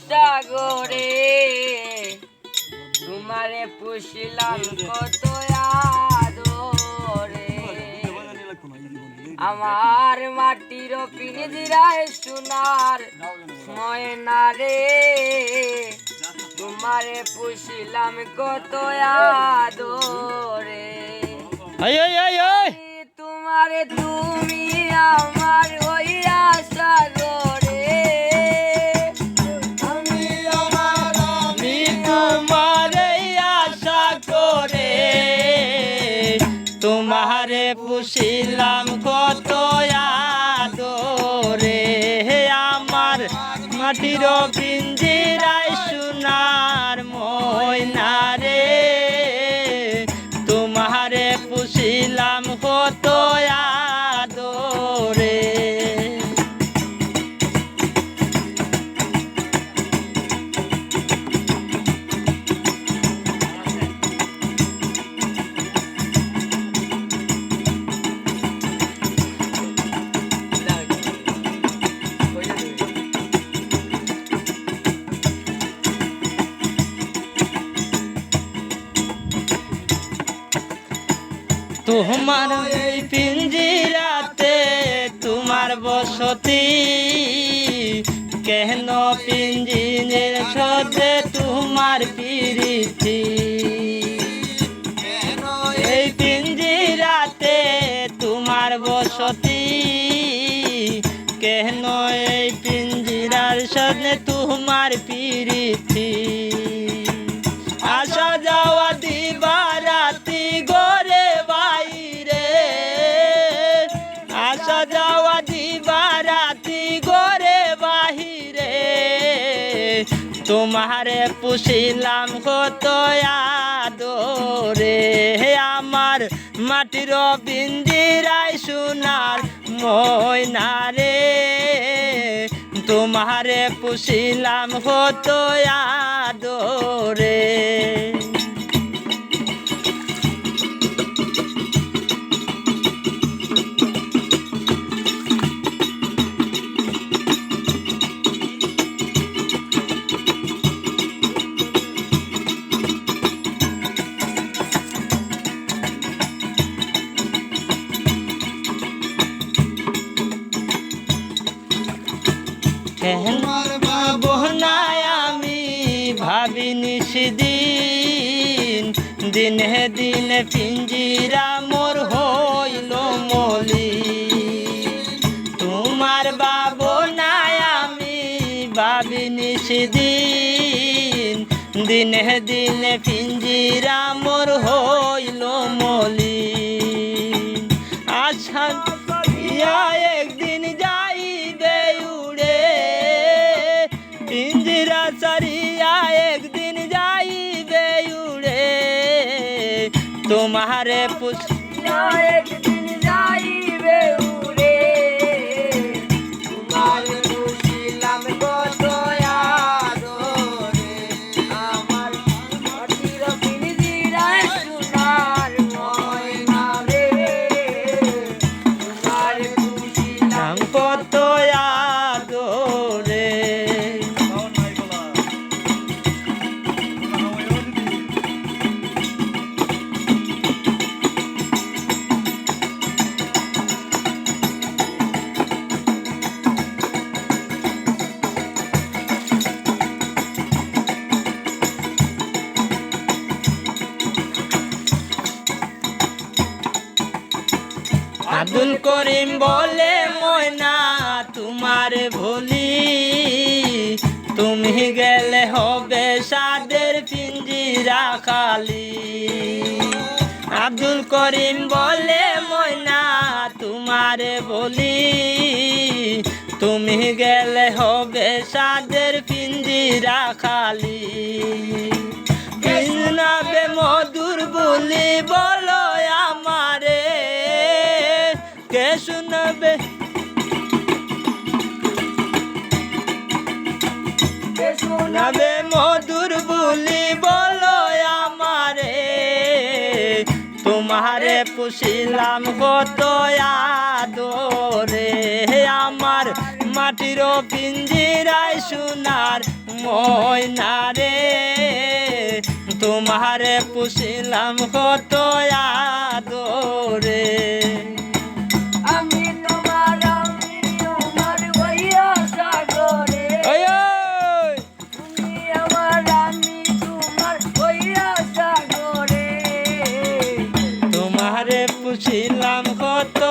সাগরে তোমারে পুষিলাম কত আদরে আমার মাটির পিঞ্জিরায় সোনার ময়না রে তোমারে পুষিলাম কত আদরে তোমারে তুমি আমার হইয়া সাগরে আমি তোমারে আশা করে তোমারে পুষিলাম কত আদরে আমার মাটির পিঞ্জিরায় সোনার ময়না রে তোমারে পুষিলাম কত আদরে তোমার এই পিঞ্জিরাতে তোমার বসতি কেন পিঞ্জিরের সাথে তোমার প্রীতি এই পিঞ্জিরাতে তোমার বসতি কেন এই পিঞ্জিরার সাথে তোমার প্রীতি আসা যাওয়া দিবা রাতি গরে বাইরে আসা যাওয়া দিবা রাতি গরে বাহিরে তোমারে পুষিলাম কত আদরে আমার মাটির পিঞ্জিরায় সোনার ময়না রে তোমারে পুষিলাম কত আদরে তোমার ভাবনায় আমি ভাবিনি সেদিন দিনে দিনে পিঞ্জিরা মোর হইল মলি তোমার ভাবনায় আমি ভাবিনি সেদিন দিনে দিনে পিঞ্জিরা মোর হইল মলি আচ্ছা একদিন যাইবে উড়ে পিঞ্জিরা ছাড়িয়া একদিন যাইবে উড়ে তোমারে একদিন যাইবে উড়ে তোমারে পুষিলাম কত আদরে আমার মাটির পিঞ্জিরায় সোনার ময়না রে তোমারে পুষিলাম কত আদরে আব্দুল করিম বলে ময়না তোমার ভুলি তুমি গেলে হবে সাদের পিঞ্জিরা খালি আব্দুল করিম বলে ময়না তোমার বলি তুমি গেলে হবে সাদের পিঞ্জিরা খালি পিঞ্জরাবে মধুর বলি বলো আমারে কে শুনবে শোনাবে মধুর বলি বলো আমারে তোমারে পুষিলাম কত আদরে আমার মাটির পিঞ্জিরায় সোনার ময়না রে তোমারে পুষিলাম কত আদরে আমি তোমার হইয়া সাগরে ওই ওই তুমি আমার আমি তোমার হইয়া সাগরে তোমারে পুষিলাম কত